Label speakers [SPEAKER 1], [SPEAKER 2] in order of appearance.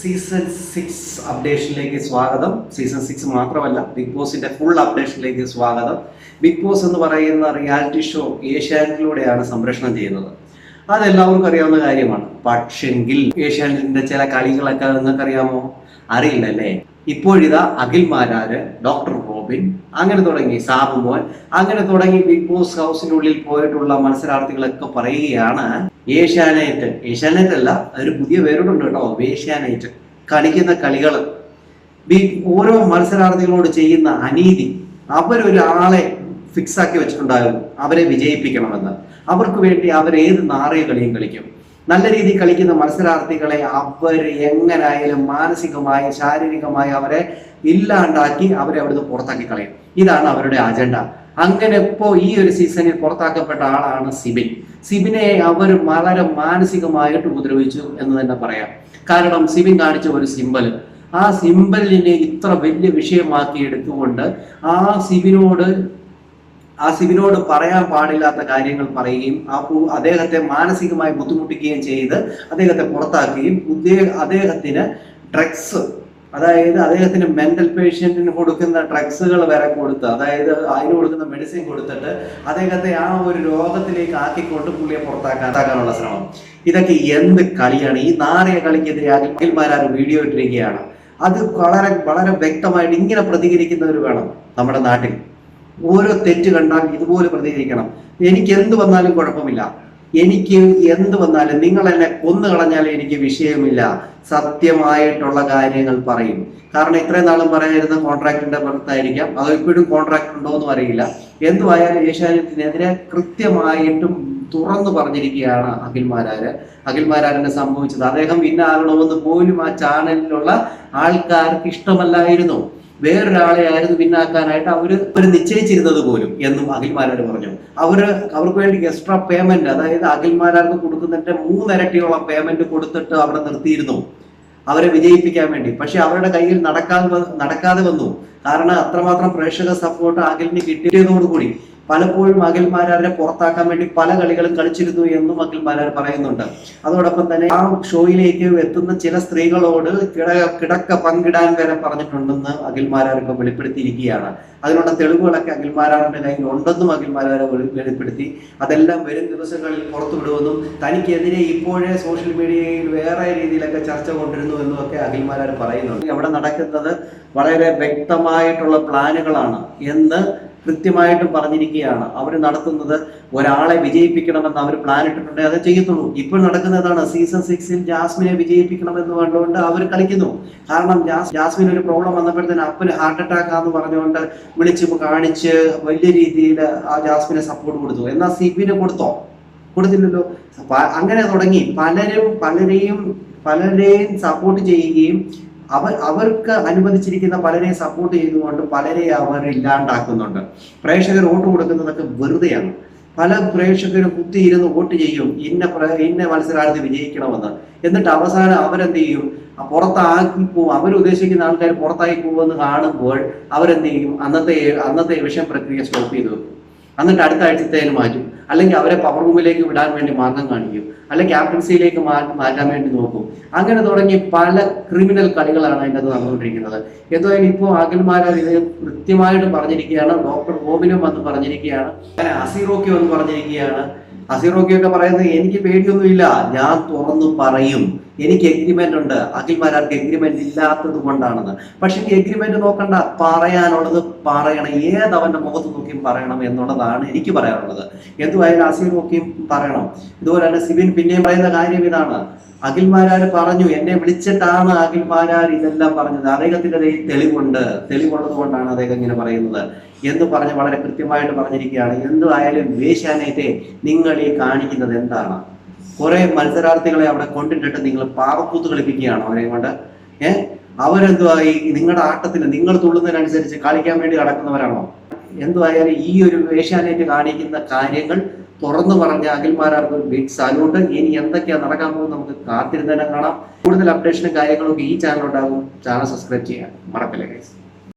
[SPEAKER 1] Season 6 അപ്ഡേഷനിലേക്ക് സ്വാഗതം. Season 6 മാത്രമല്ല, big ബോസിന്റെ ഫുൾ അപ്ഡേഷനിലേക്ക് സ്വാഗതം. ബിഗ് ബോസ് എന്ന് പറയുന്ന റിയാലിറ്റി ഷോ ഏഷ്യാനെറ്റിലൂടെയാണ് സംപ്രേഷണം ചെയ്യുന്നത്. അതെല്ലാവർക്കും അറിയാവുന്ന കാര്യമാണ്. പക്ഷെങ്കിൽ ഏഷ്യാനെറ്റിന്റെ ചില കളികളൊക്കെ നിങ്ങൾക്ക് അറിയാമോ? അറിയില്ലല്ലേ? ഇപ്പോഴിതാ അഖിൽ മാരാര്, ഡോക്ടർ റോബിൻ, അങ്ങനെ തുടങ്ങി സാബുമോൻ, അങ്ങനെ തുടങ്ങി ബിഗ് ബോസ് ഹൗസിനുള്ളിൽ പോയിട്ടുള്ള മത്സരാർത്ഥികളൊക്കെ പറയുകയാണ് ഏഷ്യാനെറ്റ് അല്ല, ഒരു പുതിയ പേരോടുണ്ട് കേട്ടോ, ഏഷ്യാനെറ്റ് കളിക്കുന്ന കളികൾ, ഓരോ മത്സരാർത്ഥികളോട് ചെയ്യുന്ന അനീതി, അവരൊരാളെ ഫിക്സ് ആക്കി വെച്ചിട്ടുണ്ടായിരുന്നു അവരെ വിജയിപ്പിക്കണമെന്ന്. അവർക്ക് വേണ്ടി അവരേത് നാറിയ കളിയും കളിക്കും. നല്ല രീതിയിൽ കളിക്കുന്ന മത്സരാർത്ഥികളെ അവർ എങ്ങനായാലും മാനസികമായി ശാരീരികമായി അവരെ ഇല്ലാണ്ടാക്കി അവരെ അവിടുന്ന് പുറത്താക്കി കളയും. ഇതാണ് അവരുടെ അജണ്ട. അങ്ങനെ ഇപ്പോൾ ഈ ഒരു സീസണിൽ പുറത്താക്കപ്പെട്ട ആളാണ് സിബിൻ. സിബിനെ അവർ വളരെ മാനസികമായിട്ട് ഉപദ്രവിച്ചു എന്ന് തന്നെ പറയാം. കാരണം സിബിൻ കാണിച്ച ഒരു സിമ്പൽ, ആ സിമ്പലിനെ ഇത്ര വലിയ വിഷയമാക്കി എടുത്തുകൊണ്ട് ആ സിബിനോട് പറയാൻ പാടില്ലാത്ത കാര്യങ്ങൾ പറയുകയും അദ്ദേഹത്തെ മാനസികമായി ബുദ്ധിമുട്ടിക്കുകയും ചെയ്ത് അദ്ദേഹത്തെ പുറത്താക്കുകയും അദ്ദേഹത്തിന് ഡ്രഗ്സ്, അതായത് അദ്ദേഹത്തിന് മെന്റൽ പേഷ്യന്റിന് കൊടുക്കുന്ന ഡ്രഗ്സുകൾ വരെ കൊടുത്ത്, അതായത് അതിന് കൊടുക്കുന്ന മെഡിസിൻ കൊടുത്തിട്ട് അദ്ദേഹത്തെ ആ ഒരു രോഗത്തിലേക്ക് ആക്കിക്കൊണ്ട് പുള്ളിയെ പുറത്താക്കാനുള്ള ശ്രമം. ഇതൊക്കെ എന്ത് കളിയാണ്? ഈ നാറിയ കളിക്കെതിരെ അഖിൽ മാരാർ വീഡിയോ ഇട്ടിരിക്കുകയാണ്. അത് വളരെ വളരെ വ്യക്തമായിട്ട് ഇങ്ങനെ പ്രതികരിക്കുന്നവർ വേണം നമ്മുടെ നാട്ടിൽ. ഓരോ തെറ്റ് കണ്ടാൽ ഇതുപോലെ പ്രതികരിക്കണം. എനിക്ക് എന്ത് വന്നാലും കുഴപ്പമില്ല, എനിക്ക് എന്ത് വന്നാലും നിങ്ങൾ എന്നെ കൊന്നു കളഞ്ഞാലും എനിക്ക് വിഷയമില്ല, സത്യമായിട്ടുള്ള കാര്യങ്ങൾ പറയും. കാരണം ഇത്രയും നാളും പറയാതിരുന്ന കോൺട്രാക്ടിന്റെ പുറത്തായിരിക്കാം, അത് ഇപ്പോഴും കോൺട്രാക്ട് ഉണ്ടോ എന്നും അറിയില്ല. എന്തുമായാലും ഏഷ്യാനെറ്റിനെതിരെ കൃത്യമായിട്ടും തുറന്നു പറഞ്ഞിരിക്കുകയാണ് അഖിൽ മാരാരിനെ സംഭവിച്ചത്. അദ്ദേഹം വിന്നാകണമെന്ന് പോലും ആ ചാനലിലുള്ള ആൾക്കാർക്ക് ഇഷ്ടമല്ലായിരുന്നു. വേറൊരാളെ ആയിരുന്നു പിന്നാക്കാനായിട്ട് അവര് നിശ്ചയിച്ചിരുന്നത് പോലും എന്നും അഖിൽ മാരാർ പറഞ്ഞു. അവർക്ക് വേണ്ടി എക്സ്ട്രാ പേയ്മെന്റ്, അതായത് അഖിൽ മാരാർക്ക് കൊടുക്കുന്നതിന്റെ 3 ഇരട്ടിയോളം പേയ്മെന്റ് കൊടുത്തിട്ട് അവിടെ നിർത്തിയിരുന്നു അവരെ വിജയിപ്പിക്കാൻ വേണ്ടി. പക്ഷെ അവരുടെ കയ്യിൽ നടക്കാതെ വന്നു. കാരണം അത്രമാത്രം പ്രേക്ഷക സപ്പോർട്ട് അഖിലിന് കിട്ടിയതോടുകൂടി പലപ്പോഴും അഖിൽ മാരാരെ പുറത്താക്കാൻ വേണ്ടി പല കളികളും കളിച്ചിരുന്നു എന്നും അഖിൽ മാരാർ പറയുന്നുണ്ട്. അതോടൊപ്പം തന്നെ ആ ഷോയിലേക്ക് എത്തുന്ന ചില സ്ത്രീകളോട് കിടക്ക പങ്കിടാൻ വരെ പറഞ്ഞിട്ടുണ്ടെന്ന് അഖിൽ മാരാർ ഇപ്പൊ വെളിപ്പെടുത്തിയിരിക്കുകയാണ്. അതിനുള്ള തെളിവുകളൊക്കെ അഖിൽ മാരാറിന്റെ കയ്യിൽ ഉണ്ടെന്നും അഖിൽ മാരാർ വെളിപ്പെടുത്തി. അതെല്ലാം വരും ദിവസങ്ങളിൽ പുറത്തുവിടുമെന്നും തനിക്കെതിരെ ഇപ്പോഴേ സോഷ്യൽ മീഡിയയിൽ വേറെ രീതിയിലൊക്കെ ചർച്ച കൊണ്ടിരുന്നു എന്നും ഒക്കെ അഖിൽ മാരാർ പറയുന്നുണ്ട്. അവിടെ നടക്കുന്നത് വളരെ വ്യക്തമായിട്ടുള്ള പ്ലാനുകളാണ് എന്ന് കൃത്യമായിട്ടും പറഞ്ഞിരിക്കുകയാണ്. അവർ നടത്തുന്നത് ഒരാളെ വിജയിപ്പിക്കണമെന്ന് അവർ പ്ലാൻ ഇട്ടിട്ടുണ്ടെങ്കിൽ അത് ചെയ്യത്തുള്ളൂ. ഇപ്പോൾ നടക്കുന്നതാണ്, സീസൺ 6 ജാസ്മിനെ വിജയിപ്പിക്കണമെന്ന് കണ്ടുകൊണ്ട് അവർ കളിക്കുന്നു. കാരണം ജാസ്മിൻ ഒരു പ്രോബ്ലം വന്നപ്പോഴത്തേന് അപ്പന് ഹാർട്ട് അറ്റാക്ക് ആണെന്ന് പറഞ്ഞുകൊണ്ട് വിളിച്ച് കാണിച്ച് വലിയ രീതിയിൽ ആ ജാസ്മിനെ സപ്പോർട്ട് കൊടുത്തു. എന്നാൽ സിബിന് കൊടുത്തില്ലല്ലോ. അങ്ങനെ തുടങ്ങി പലരെയും സപ്പോർട്ട് ചെയ്യുകയും അവർക്ക് അനുവദിച്ചിരിക്കുന്ന പലരെ സപ്പോർട്ട് ചെയ്തുകൊണ്ട് പലരെ അവർ ഇല്ലാണ്ടാക്കുന്നുണ്ട്. പ്രേക്ഷകർ വോട്ട് കൊടുക്കുന്നതൊക്കെ വെറുതെയാണ്. പല പ്രേക്ഷകരും കുത്തിയിരുന്ന് വോട്ട് ചെയ്യും ഇന്ന മത്സരാർത്ഥി വിജയിക്കണമെന്ന്. എന്നിട്ട് അവസാനം അവരെന്ത് ചെയ്യും? പുറത്താക്കി പോവും. അവരുദ്ദേശിക്കുന്ന ആൾക്കാർ പുറത്താക്കി പോകുമെന്ന് കാണുമ്പോൾ അവരെന്ത് ചെയ്യും? അന്നത്തെ വിഷം പ്രക്രിയ സ്റ്റോപ്പ് ചെയ്ത് വെക്കും. എന്നിട്ട് അടുത്ത ആഴ്ചത്തേന് മാറ്റും. അല്ലെങ്കിൽ അവരെ പവർ റൂമിലേക്ക് വിടാൻ വേണ്ടി മാർഗം കാണിക്കും, അല്ലെങ്കിൽ ക്യാപ്റ്റൻസിയിലേക്ക് മാറ്റാൻ വേണ്ടി നോക്കും. അങ്ങനെ തുടങ്ങി പല ക്രിമിനൽ കളികളാണ് അതിൻ്റെ അത് നടന്നുകൊണ്ടിരിക്കുന്നത്. എന്തായാലും ഇപ്പോൾ അഖിൽ മാരാർ ഇത് കൃത്യമായിട്ട് പറഞ്ഞിരിക്കുകയാണ്. ഡോക്ടർ റോബിനും വന്ന് പറഞ്ഞിരിക്കുകയാണ്, അങ്ങനെ അസീറോക്കി വന്ന് പറഞ്ഞിരിക്കുകയാണ്. അസീറോക്കിയൊക്കെ പറയുന്നത് എനിക്ക് പേടിയൊന്നുമില്ല, ഞാൻ തുറന്നു പറയും, എനിക്ക് എഗ്രിമെന്റ് ഉണ്ട്. അഖിൽ മാരാർക്ക് എഗ്രിമെന്റ് ഇല്ലാത്തത് കൊണ്ടാണെന്ന്. പക്ഷെ എഗ്രിമെന്റ് നോക്കണ്ട, പറയാനുള്ളത് പറയണം, ഏതവന്റെ മുഖത്ത് നോക്കിയും പറയണം എന്നുള്ളതാണ് എനിക്ക് പറയാനുള്ളത്. എന്തുമായാലും അസീറോക്കിയും പറയണം. ഇതുപോലെ തന്നെ സിബിൻ പിന്നെയും പറയുന്ന കാര്യം ഇതാണ്, അഖിൽ മാരാർ പറഞ്ഞു, എന്നെ വിളിച്ചിട്ടാണ് അഖിൽ മാരാർ ഇതെല്ലാം പറഞ്ഞത്, അദ്ദേഹത്തിന്റെ തെളിവുള്ളത് കൊണ്ടാണ് അദ്ദേഹം ഇങ്ങനെ പറയുന്നത് എന്ന് പറഞ്ഞ് വളരെ കൃത്യമായിട്ട് പറഞ്ഞിരിക്കുകയാണ്. എന്തായാലും ഏഷ്യാനെറ്റ് നിങ്ങൾ ഈ കാണിക്കുന്നത് എന്താണ്? കുറെ മത്സരാർത്ഥികളെ അവിടെ കൊണ്ടിട്ടിട്ട് നിങ്ങൾ പാവക്കൂത്ത് കളിപ്പിക്കുകയാണ് അവരെ കൊണ്ട്. അവരെന്തുവായി? നിങ്ങളുടെ ആട്ടത്തിന് നിങ്ങൾ തുള്ളുന്നതിനനുസരിച്ച് കളിക്കാൻ വേണ്ടി നടക്കുന്നവരാണോ? എന്തുവായാലും ഈ ഒരു ഏഷ്യാനെറ്റ് കാണിക്കുന്ന കാര്യങ്ങൾ തുറന്നു പറഞ്ഞ അഖിൽ മാരാർക്ക് ഒരു ബിഗ് സല്യൂട്ട്. ഇനി എന്തൊക്കെയാ നടക്കാൻ പോകുന്നത് നമുക്ക് കാത്തിരുന്ന് തന്നെ കാണാം. കൂടുതൽ അപ്ഡേഷനും കാര്യങ്ങളൊക്കെ ഈ ചാനൽ ഉണ്ടാകും. ചാനൽ സബ്സ്ക്രൈബ് ചെയ്യാൻ മറക്കല്ലേ ഗൈസ്.